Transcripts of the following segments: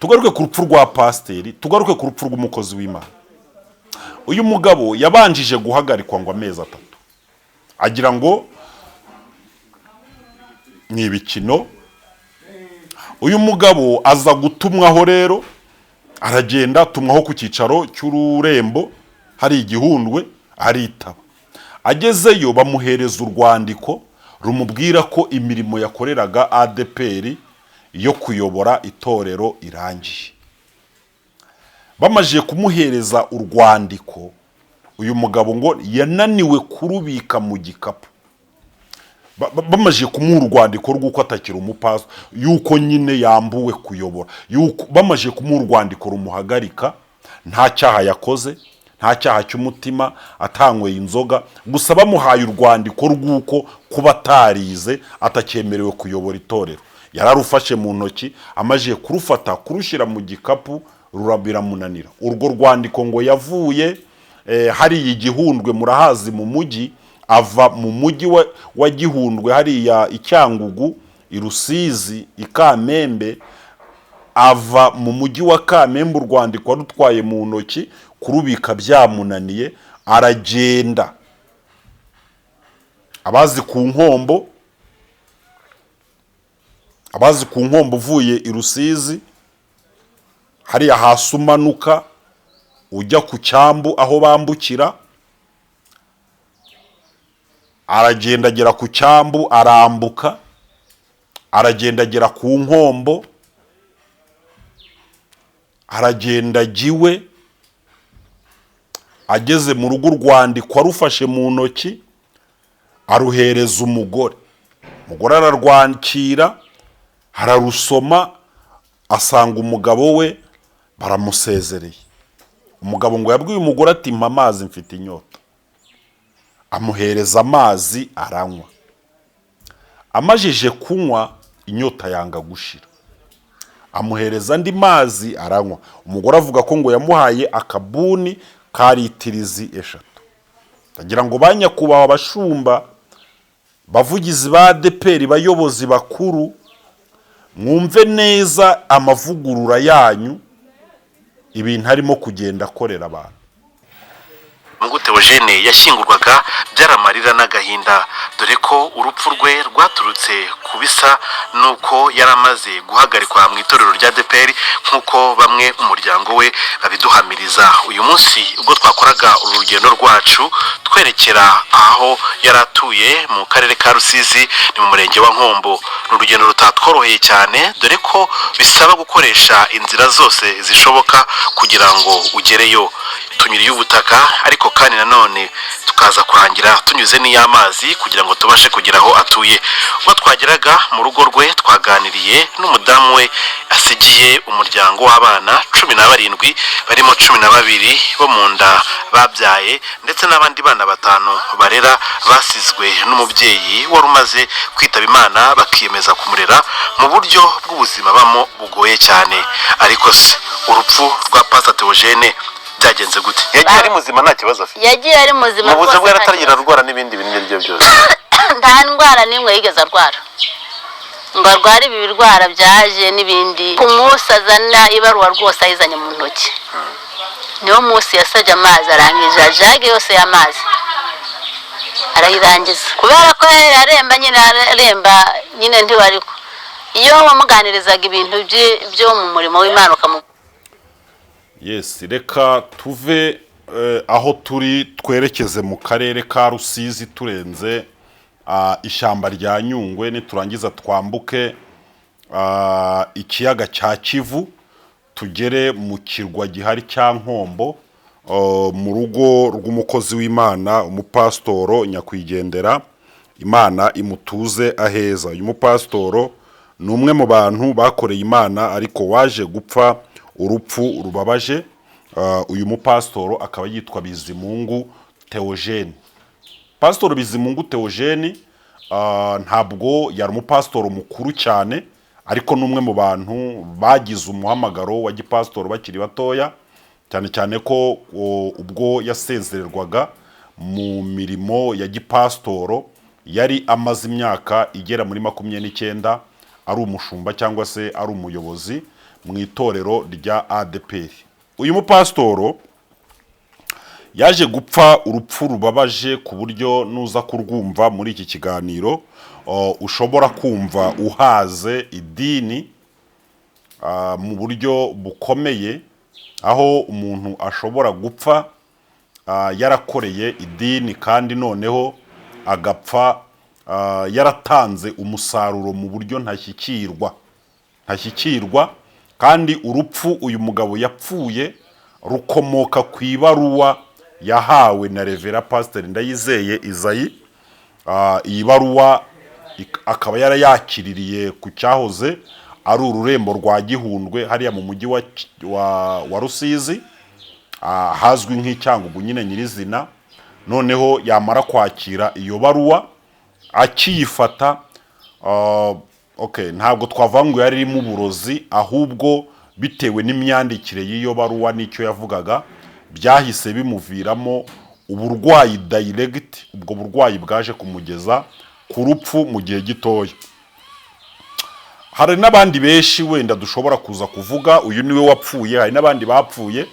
tugaruke ku rupfu rwa pasiteri, tugaruke ku rupfu rw'umukozi w'Imana. Uyu mugabo yabanjije guhagarikwa ngo amezi 3, agira ngo ni ibikino. Uyu mugabo aza gutumwaho rero, aragenda atumwaho ku cyicaro cy'ururembo hari igihundwe, aritaba. Agezeyo bamuhereza urwandiko rumubwira ko imirimo yakoreraga ADPR yo kuyobora itorero irangiye. Bamaje kumuhereza urwandiko, uyu mugabo ngo yananiwe kurubika mu gikapu. Bamaje kumuha urwandiko rw'uko atakira umupaso, yuko nyine yambuwe kuyobora, yuko bamaje kumuha urwandiko rumuhagarika, nta cyaha yakoze, nta cyaha cy'umutima, atanyweye inzoga, gusa bamuhaye urwandiko rw'uko kuba atarize atakemerewe kuyobora itorero. Yararufashe mu ntoki, amaje kurufata kurushyira mu gikapu, ruramunanira. Urwo rwandiko ngo yavuye hari igihundwe, murahazi mu mujyi, ava mu mujyi wa Gihundwe hariya Icyangugu, Irusizi, Ikamembe, ava mu mujyi wa Kamembe urwandiko rutwaye mu ntoki, kurubika byamunaniye, aragenda. Abazi ku nkombo uvuye Irusizi hariya hasi umanuka ujya ku Cyambu aho bambukira, aragenda agera ku Cyambu, arambuka, aragenda agera ku nkombo, aragenda agiwe. Ageze mu rugo urwandiko arufashe mu ntoki, aruhereza umugore. Umugore ararwakira, ararusoma, asanga umugabo we baramusezereye. Umugabo ngo yabwiye umugore ati mpa amazi mfite inyota. Amuhereza amazi, aranywa. Amajije kunywa, inyota yanga gushira. Amuhereza andi mazi, aranywa. Umugore avuga ko ngo yamuhaye akabuni ka litirizi 3. Ndagira ngo banyakubaho abashumba, bavugizi ba ADPR, bayobozi bakuru, mwumve neza amavugurura yanyu, ibintu harimo kugenda akorera abantu. Mungu Theogene yashyingurwaga byaramarira n'agahinda, dore ko urupfu rwe rwaturutse kubisa nuko yaramaze guhagarikwa mu itorero rya ADPR, nkuko bamwe umuryango we babiduhamiriza. Uyu munsi ubwo twakoraga urugendo rwacu twerekera aho yaratuye mu karere ka Rusizi, ni mu murenge wa Nkombo. Urugendo rutatworoheye cyane, dore ko bisaba gukoresha inzira zose zishoboka kugira ngo ugereyo. Tunyuriye ubutaka, ariko kandi nanone tukaza kurangira tunyuze n'iy'amazi kugira ngo tubashe kugira aho atuye. Ubwo twageraga mu rugo rwe twaganiriye n'umudamu we asigiye umuryango w'abana 17, barimo 12 bo mu nda babyaye, ndetse n'abandi bana 5 barera basizwe n'umubyeyi wari umaze kwitaba Imana, bakiyemeza kumurera mu buryo bw'ubuzima bamo bugoye cyane. Ariko se urupfu rwa Pastor Theogene byagenze gute? Yagiye ari muzima nta kibazo afite? Yagiye ari muzima, mu buzima bwe ataragira rwara n'ibindi bintu byo byose. Nta ndwara nimwe yigeze arwara ngo arware ibi birwara byaje n'ibindi. Ku munsi azana ibaruwa rwose ayizanye mu ntoki, niwo munsi yasajya amazi, arangije jage yose y'amazi arayirangiza, kubera ko yaremba nyine ntiwariko. Iyo wamuganirizaga ibintu byo mu murimo w'Imana ukamu. Yes, reka tuve aho turi twerekeze mu karere ka Rusizi, turenze ishyamba rya Nyungwe, niturangiza twambuke ikiyaga cya Kivu, tugere mu kirwa gihari cya Nkombo, mu rugo rw'umukozi w'Imana, umupastoro nyakwigendera, Imana imutuze aheza. Uyu mupastoro ni umwe mu bantu bakoreye Imana ariko waje gupfa urupfu rubabaje. Uyu mupastoro akaba yitwa Bizimungu Theogene. Pastor Bizimungu Theogene ntabwo yari umupastoro mukuru cyane, ariko numwe mu bantu bagize umuhamagaro wa gipastoro bakiri batoya, cyane cyane ko ubwo yasezererwaga mu mirimo ya gipastoro yari amaze imyaka igera muri 29 ari umushumba cyangwa se ari umuyobozi. mu itorero rya ADPR. Uyu mupasitoro yaje gupfa urupfu rubabaje ku buryo nuza kurwumva muri iki kiganiro ushobora kumva uhaze idini mu buryo bukomeye, aho umuntu ashobora gupfa yarakoreye idini kandi noneho agapfa yaratanze umusaruro mu buryo ntashyikirwa kandi urupfu uyu mugabo yapfuye rukomoka ku ibaruwa yahawe na Revera Pasiteri Ndayizeye Isayi. Iyi baruwa akaba yarayakiririye ku cyahoze ari ururembo rwa Gihundwe hariya mu mujyi wa Rusizi, hazwi nk'Icyangugu nyine nyirizina. Noneho yamara kwakira iyo baruwa akiyifata, ntabwo twavuga ngo yari irimo uburozi, ahubwo bitewe n'imyandikire y'iyo baruwa n'icyo yavugaga byahise bimuviramo uburwayi direct. Ubwo burwayi bwaje kumugeza ku rupfu mu gihe gitoya. Hari n'abandi benshi wenda dushobora kuza kuvuga, uyu niwe wapfuye, hari n'abandi bapfuye,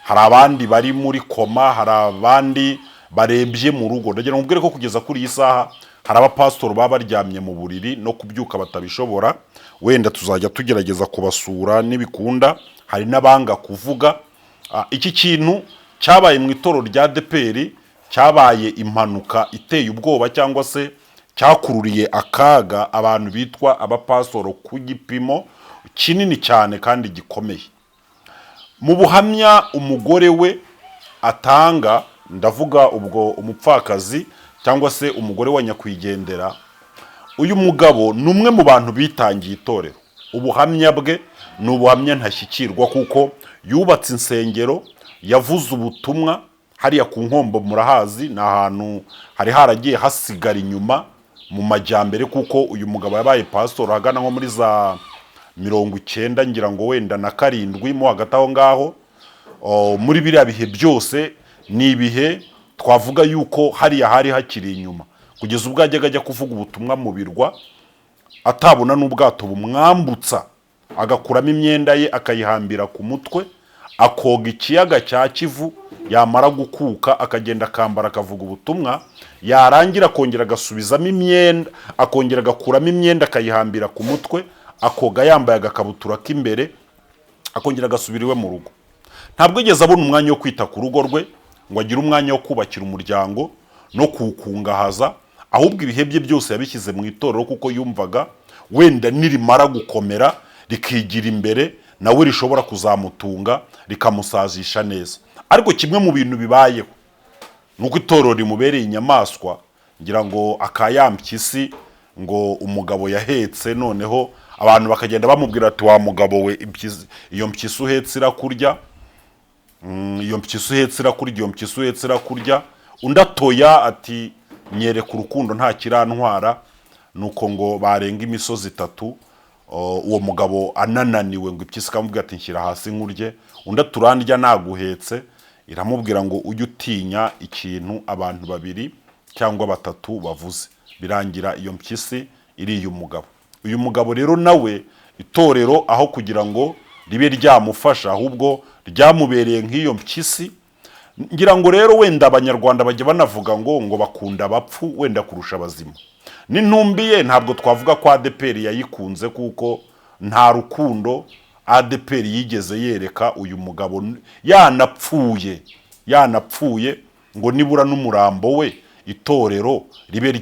hari abandi bari muri koma, hari abandi barebye mu rugo. Ndagira ngo mbwire ko kugeza kuri iyi saha hari abapasitoro baba baryamye mu buriri no kubyuka batabishobora. Wenda tuzajya tugerageza kubasura nibikunda. Hari n'abanga kuvuga. Iki kintu cyabaye mu itorero rya ADPR cyabaye impanuka iteye ubwoba, cyangwa se cyakururiye akaga abantu bitwa abapasitoro ku gipimo kinini cyane kandi gikomeye. Mu buhamya umugore we atanga, ndavuga ubwo umupfakazi cyangwa se umugore wa nyakwigendera, uyu mugabo ni umwe mu bantu bitangiye itorero. Ubuhamya bwe ni ubuhamya ntashyikirwa kuko yubatse insengero, yavuze ubutumwa hariya ku Nkombo, murahazi, ni ahantu hari haragiye hasigara inyuma mu majyambere, kuko uyu mugabo yabaye pasitoro hagana nko muri za 90 ngira ngo wenda na 7 mo hagati aho ngaho. Muri biriya bihe byose ni ibihe twavuga yuko hariya hari hakiri inyuma, kugeza ubwo ajyaga ajya kuvuga ubutumwa mu birwa atabona n'ubwato bumwambutsa, agakuramo imyenda ye akayihambira ku mutwe, akoga ikiyaga cya Kivu, yamara gukuka akagenda akambara akavuga ubutumwa, yarangira akongera agasubizamo imyenda, akongera agakuramo imyenda akayihambira ku mutwe, akoga yambaye agakabutura k'imbere, akongera agasubira iwe mu rugo. Ntabwo yigeze abona umwanya wo kwita ku rugo rwe ngo agire umwanya wo kubakira umuryango no kuwukungahaza, ahubwo ibihe bye byose yabishyize mu itorero, kuko yumvaga wenda nirimara gukomera rikigira imbere nawe rishobora kuzamutunga rikamusazisha neza. Ariko kimwe mu bintu bibayeho nuko itorero rimubereye inyamaswa, ngira ngo akayampyisi ngo umugabo yahetse, noneho abantu bakagenda bamubwira ati wa mugabo we, iyo mpyisi uhetse irakurya, iyo mpyisi uhetse irakurya, iyo mpyisi uhetse irakurya. Undi atoya ati nyereka urukundo nta kirantwara. Nuko ngo barenga imisozi 3, uwo mugabo anananiwe ngo impyisi ikamubwira ati nshyira hasi nkurye. Undi aturandya naguhetse, iramubwira ngo ujye utinya ikintu abantu 2 cyangwa 3 bavuze. Birangira iyo mpyisi iriye umugabo. Uyu mugabo rero nawe itorero aho kugira ngo ribe ryamufasha, ahubwo ryamubereye nk'iyo mpyisi. Ngira ngo rero wenda abanyarwanda bajya banavuga ngo bakunda abapfu wenda kurusha abazima. N'intumbiye ntabwo twavuga ko ADPR yayikunze, kuko nta rukundo ADPR yigeze yereka uyu mugabo. Yanapfuye ngo nibura n'umurambo we itorero ribe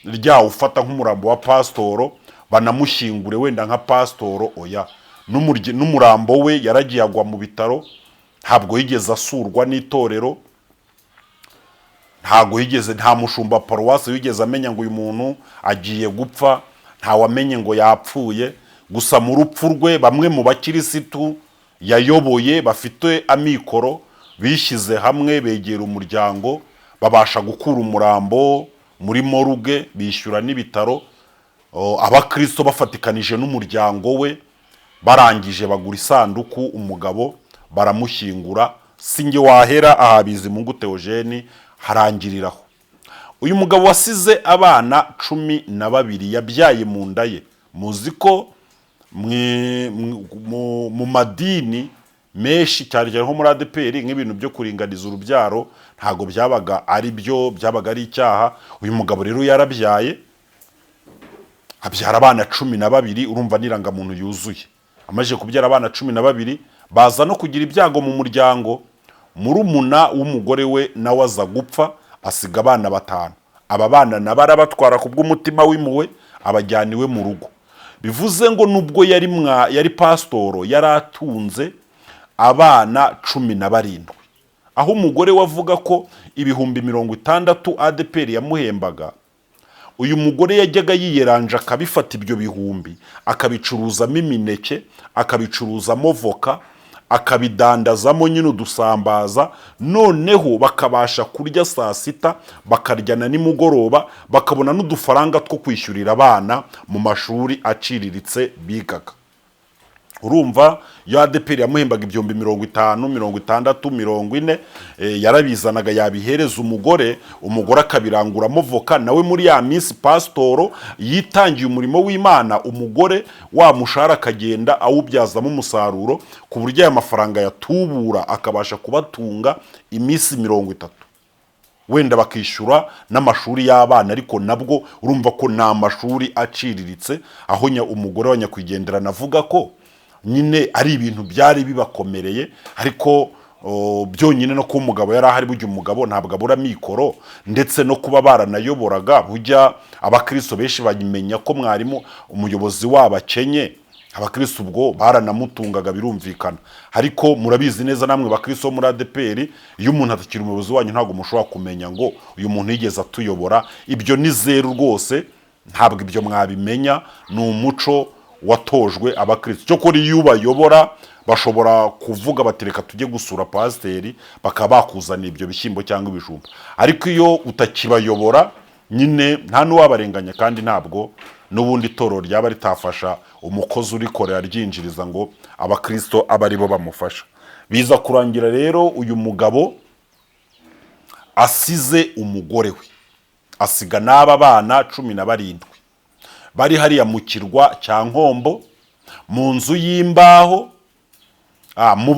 ryawufata nk'umurambo wa pasitoro, banamushyingure wenda nka pasitoro. Oya, n'umurambo we yaragiye agwa mu bitaro, ntabwo yigeze asurwa n'itorero, nta mushumba paruwasi wigeze amenya ngo uyu muntu agiye gupfa, ntawamenye ngo yapfuye. Gusa mu rupfu rwe bamwe mu bakirisitu yayoboye bafite amikoro bishyize hamwe, begera umuryango, babasha gukura umurambo muri moruge, bishyura n'ibitaro. Abakristo bafatikanije n'umuryango we barangije bagura isanduku umugabo, baramushyingura. Singe wahera aha Bizimungu Theogene harangiriraho. Uyu mugabo wasize abana 12 yabyaye mu nda ye. Muzi ko mu madini menshi cyane cyane nko muri ADPR nk'ibintu byo kuringaniza urubyaro ntago byabaga ari byo, byabaga ari icyaha. Uyu mugabo rero yarabyaye abyara abana 12, urumva nirangamuntu yuzuye. Amaze kubyara abana 12 baza no kugira ibyago mu muryango. Murumuna w'umugore we nawe aza gupfa asiga abana 5. Aba bana nabara batwara kubw'umutima w'impuhwe abajyaniwe mu rugo. Bivuze ngo nubwo yari pastoro yaratunze abana 17, aho umugore wavuga ko ibihumbi 60 ADPR yamuhembaga. Uyu mugore yajyaga yiyeranja akabifata ibyo bihumbi akabicuruzamo imineke, akabicuruzamo voka, akabidandazamo nyine udusambaza, noneho bakabasha kurya saa sita bakaryana nimugoroba, bakabona n'udufaranga two kwishyurira abana mu mashuri aciriritse bigaga. Urumva ya ADPR yamuhembaga ibihumbi 50, 60, 40, yarabizanaga yabihereza umugore akabiranguramo voka. Nawe muri ya minsi pastoro yitangiye umurimo w'Imana, umugore wa mushara akagenda awubyazamo umusaruro ku buryo aya mafaranga yatubura akabasha kubatunga iminsi 30, wenda bakishyura n'amashuri y'abana. Ariko nabwo urumva ko nta mashuri aciriritse, aho umugore wa nyakwigendera navuga ko nyine ari ibintu byari bibakomereye. Ariko byonyine no kuba umugabo yari ahari, burya umugabo ntabwo abura mikoro, ndetse no kuba baranayoboraga. Burya abakristo benshi bamenya ko mwarimu umuyobozi wabo akenye, abakristo ubwo baranamutungaga birumvikana. Ariko murabizi neza namwe bakristo muri ADPR, iyo umuntu atakiri umuyobozi wanyu ntabwo mushobora kumenya ngo uyu muntu yigeze atuyobora. Ibyo ni zeru rwose, ntabwo ibyo mwabimenya. Ni umuco watojwe abakristo. Cyo kuri iyo bayobora bashobora kuvuga batereka tujye gusura pasiteri, bakaba bakuzana ibyo bishyimbo cyangwa ibijumba. Ariko iyo utakibayobora nyine nta n'uwabarenganya, kandi ntabwo n'ubundi itorero ryaba ritafasha umukozi urikorera ryinjiriza ngo abakristo aba ari bo bamufasha. Biza kurangira rero uyu mugabo asize umugore we, asiga n'aba bana 17 bari hariya mu kirwa cya Nkombo, mu nzu y'imbaho, mu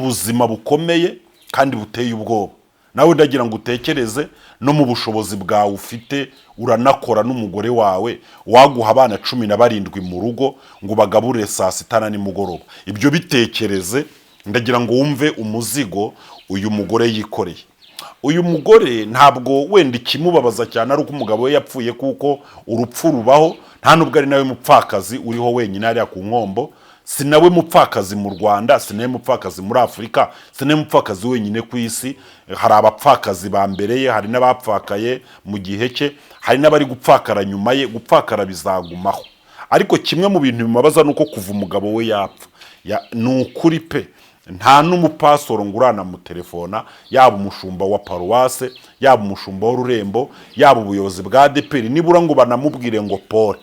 buzima bukomeye kandi buteye ubwoba. Nawe ndagira ngo utekereze no mu bushobozi bwawe ufite, uranakora n'umugore wawe, waguha abana 17 mu rugo ngo bagabure saa sita na nimugoroba. Ibyo bitekereze, ndagira ngo wumve umuzigo uyu mugore yikoreye. Uyu mugore ntabwo wenda ikimubabaza cyane ari uko umugabo we yapfuye, kuko urupfu rubaho. Nta nubwo ari nawe mupfakazi uriho wenyine hariya ku Nkombo, si nawe mupfakazi mu Rwanda, si nawe mupfakazi muri Afurika, si nawe mupfakazi wenyine ku isi. Hari abapfakazi ba mbere ye, hari n'abapfakaye mu gihe cye, hari n'abari gupfakara nyuma ye. Gupfakara bizagumaho. Ariko kimwe mu bintu bimubabaza nuko kuva umugabo we yapfa, ni ukuri pe, nta n'umupasoro ngurana mu telefona, yaba umushumba wa paruwase, yaba umushumba w'ururembo, yaba ubuyobozi bwa ADPR, nibura ngo banamubwire ngo pole.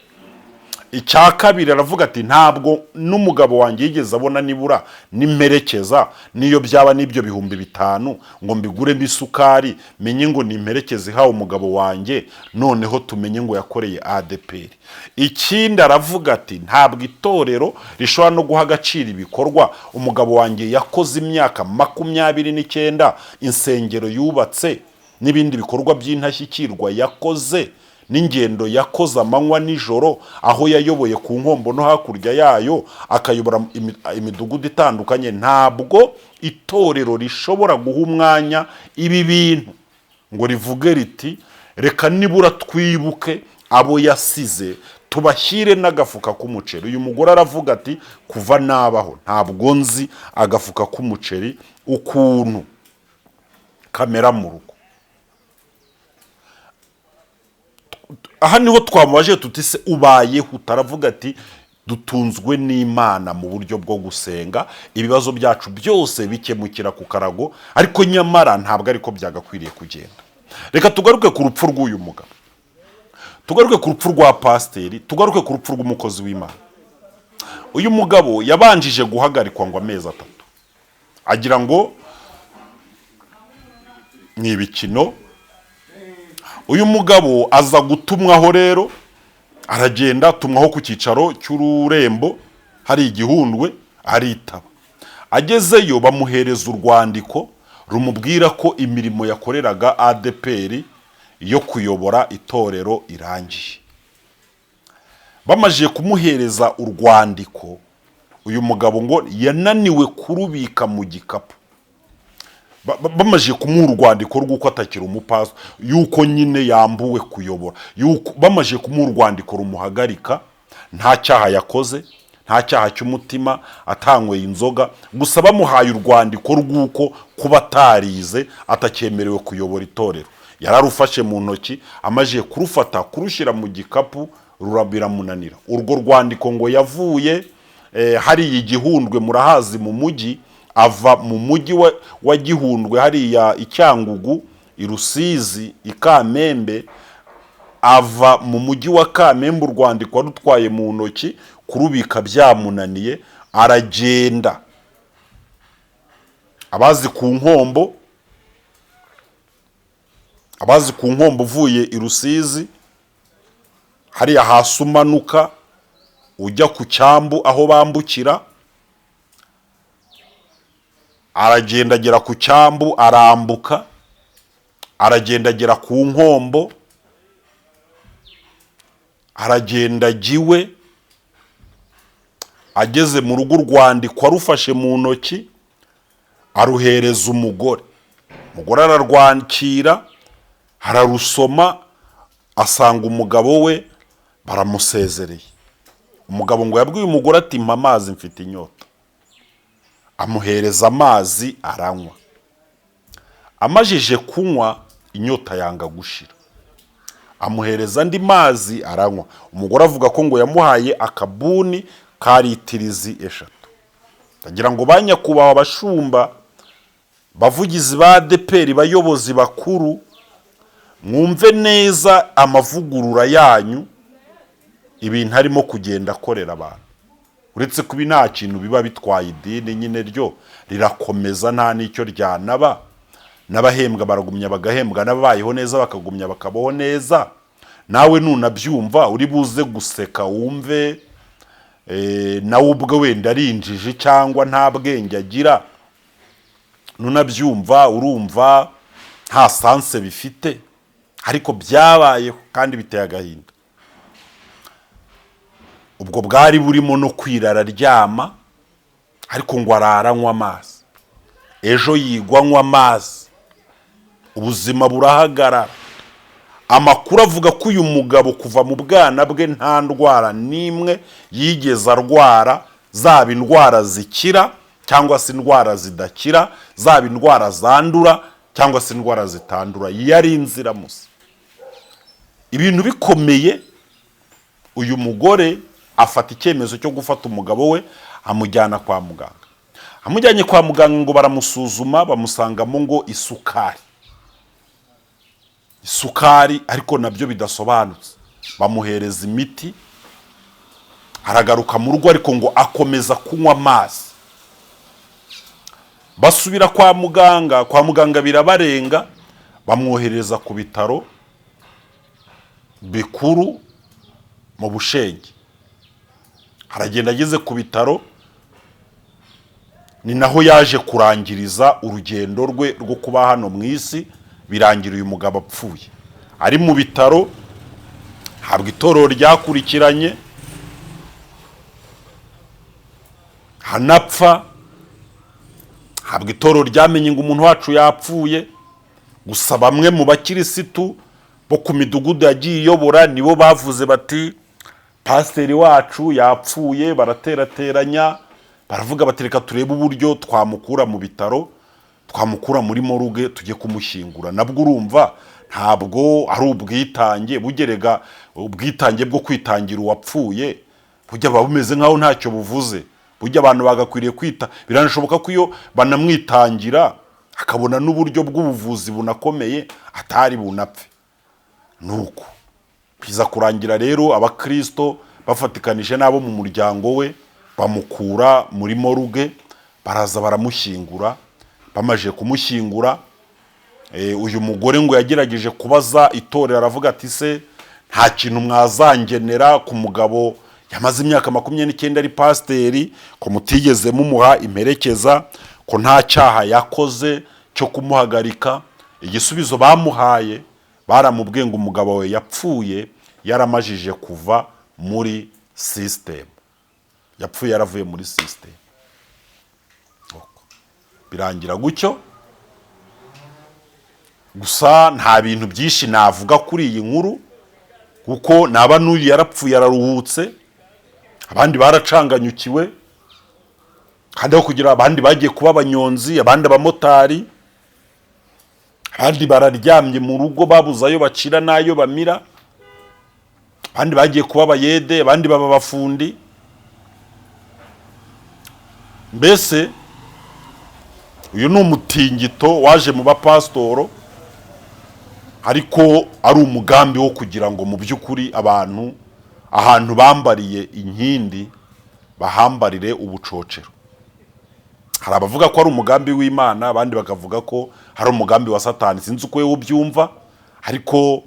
Icya kabiri aravuga ati ntabwo n'umugabo wanjye yigeze abona nibura nimperekeza, niyo byaba n'ibyo bihumbi 5 ngo mbiguremo isukari, menye ngo nimperekeze hawo umugabo wanjye, noneho tumenye ngo yakoreye ADPR. Ikindi aravuga ati ntabwo itorero rishobora no guha agaciro ibikorwa umugabo wanjye yakoze imyaka 29, insengero yubatse n'ibindi bikorwa by'intashyikirwa yakoze, n'ingendo yakoze amanywa nijoro, aho yayoboye ku Nkombo no hakurya yayo, akayobora imidugudu itandukanye. Ntabwo itorero rishobora guha umwanya ibi bintu ngo rivuge riti reka nibura twibuke abo yasize, tubashyire n'agafuka k'umuceri. Uyu mugore aravuga ati kuva nabaho ntabwo nzi agafuka k'umuceri ukuntu kamera mu rugo. Aha niho twamubaje tuti se ubayeho? Utaravuga ati dutunzwe n'Imana mu buryo bwo gusenga, ibibazo byacu byose bikemukira ku karago. Ariko nyamara ntabwo ariko byagakwiriye kugenda. Reka tugaruke ku rupfu rw'uyu mugabo, tugaruke ku rupfu rwa pasiteri, tugaruke ku rupfu rw'umukozi w'Imana. Uyu mugabo yabanjije guhagarikwa ngo amezi 3, agira ngo ni ibikino. Uyu mugabo aza gutumwaho rero aragenda atumwaho ku cyicaro cy'ururembo hari igihundwe aritaba. Agezeyo bamuhereza urwandiko rumubwira ko imirimo yakoreraga ADPR yo kuyobora itorero irangiye. Bamaze kumuhereza urwandiko, uyu mugabo ngo yananiwe kurubika mu gikapu. Bamaze kumuha urwandiko rw'uko atakira umupaso, yuko nyine yambuwe kuyobora, yuko bamaze kumuha urwandiko rumuhagarika, nta cyaha yakoze, nta cyaha cy'umutima, atanyweye inzoga, gusa bamuhaye urwandiko rw'uko kuba atarize atakyemerewe kuyobora itorero. Yararufashe mu ntoki, amaze kurufata kurushyira mu gikapu rurabiramunanira. Urwo rwandiko ngo yavuye hari igihundwe, murahazi mu mujyi, ava mu mujyi wa Gihundwe hariya Icyangugu, i Rusizi, i Kamembe, ava mu mujyi wa Kamembe urwandiko rutwaye mu ntoki, kurubika byamunaniye, aragenda. Abazi ku nkombo uvuye i Rusizi hariya hasi umanuka ujya ku Cyambu aho bambukira, aragenda agera ku Cyambu, arambuka, aragenda agera ku nkombo, aragenda agiwe. Ageze mu rugo urwandiko arufashe mu ntoki aruhereza umugore. Umugore ararwakira, ararusoma, asanga umugabo we baramusezereye. Umugabo ngo yabwiye umugore ati mpa amazi mfite inyota. Amuhereza amazi aranywa. Amajije kunywa inyota yanga gushira. Amuhereza andi mazi aranywa. Umugore avuga ko ngo yamuhaye akabuni ka litirizi 3. Ndagira ngo banyakubaho abashumba, bavugizi ba ADPR, bayobozi bakuru, mwumve neza amavugurura yanyu, ibintu harimo kugenda akorera abantu. Uretse kuba nta kintu biba bitwaye idini, nyine ryo rirakomeza, nta n'icyo ryanaba. N'abahembwa baragumya bagahembwa, n'ababayeho neza bakagumya bakabaho neza. Nawe nunabyumva uri buze guseka wumve nawe ubwo wenda ari injiji cyangwa nta bwenge agira. Nunabyumva urumva nta sanse bifite, ariko byabayeho kandi biteye agahinda. Ubwo bwari burimo no kwirara ryama, ariko ngo araranywa amazi, ejo yigwa anywa amazi, ubuzima burahagarara. Amakuru avuga ko uyu mugabo kuva mu bwana bwe nta ndwara n'imwe yigeze arwara, zaba indwara zikira cyangwa se indwara zidakira, zaba indwara zandura cyangwa se indwara zitandura, yari inziramusa. Ibintu bikomeye, uyu mugore afata icyemezo cyo gufata umugabo we amujyana kwa muganga. Amujyanye kwa muganga ngo baramusuzuma, bamusangamo ngo isukari, ariko nabyo bidasobanutse. Bamuhereza imiti, aragaruka mu rugo, ariko ngo akomeza kunywa amazi. Basubira kwa muganga birabarenga, bamwohereza ku bitaro bikuru mu Bushenge. Aragenda ageze ku bitaro, ni naho yaje kurangiriza urugendo rwe rwo kuba hano mu isi. Birangira uyu mugabo apfuye ari mu bitaro. Ntabwo itorero ryakurikiranye, hanapfa. Ntabwo itorero ryamenye ngo umuntu wacu yapfuye. Gusa bamwe mu bakirisitu bo ku midugudu yagiye iyobora nibo bavuze bati pasiteri wacu yapfuye. Baraterateranya, baravuga bati reka turebe uburyo twamukura mu bitaro, twamukura muri moruge tujye kumushyingura. Nabwo urumva ntabwo ari ubwitange, bugerega ubwitange bwo kwitangira uwapfuye bujya bumeze nkaho ntacyo buvuze. Bujya abantu bagakwiriye kwita, biranashoboka ko iyo banamwitangira akabona n'uburyo bw'ubuvuzi bunakomeye atari bunapfe. Nuko biza kurangira rero abakristo bafatikanije nabo mu muryango we bamukura muri moruge, baraza baramushyingura. Bamaje kumushyingura, uyu mugore ngo yagerageje kubaza itorero, aravuga ati se nta kintu mwazangenera ku mugabo yamaze imyaka 29 ari pasiteri, ko mutigeze mumuha imperekeza, ko nta cyaha yakoze cyo kumuhagarika. Igisubizo bamuhaye, baramubwiye ngo umugabo we yapfuye yaramajije kuva muri system, yapfuye yaravuye muri system. Birangira gutyo. Gusa nta bintu byinshi navuga kuri iyi nkuru, kuko naba n'uyu yarapfuye yararuhutse, abandi baracanganyukiwe, kandi aho kugira abandi bagiye kuba abanyonzi, abandi abamotari, abandi bararyamye mu rugo babuze ayo bacira n'ayo bamira, abandi bagiye kuba abayede, abandi baba bafundi. Mbese uyu ni umutingito waje mu bapasitoro, ariko ari umugambi wo kugira ngo mu by'ukuri abantu ahantu bambariye inkindi bahambarire ubucocero. Hari abavuga ko ari umugambi w'Imana, abandi bakavuga ko hari umugambi wa Satani. Sinzi uko yewe ubyumva, ariko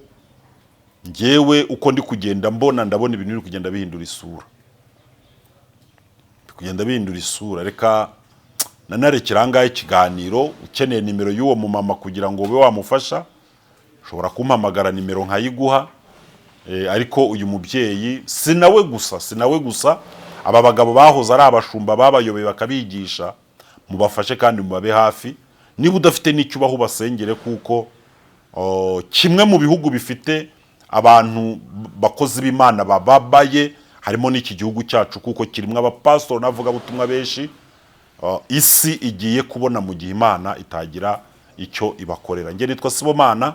ngewe uko ndi kugenda ndabona ibintu biri kugenda bihindura isura. Reka nanarekera ahangaha ikiganiro. Ukeneye nimero y'uwo mumama kugira ngo ube wamufasha, ushobora kumpamagara nimero nkayiguha. Ariko uyu mubyeyi sinawe gusa, aba bagabo bahoze ari abashumba babayobeye bakabigisha, mubafashe kandi mubabe hafi. Niba udafite n'icyo ubaho basengere, kuko kimwe mu bihugu bifite abantu bakozi b'Imana bababaye harimo n'iki gihugu cyacu, kuko kirimo abapastor navuga butumwa benshi. Isi igiye kubona mu gihe Imana itagira icyo ibakorera. Nge nitwa Sibomana,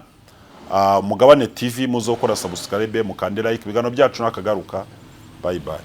Mugabane TV, muzokora subscribe, mukande like. Ibiganiro byacu nakagaruka. Bye bye.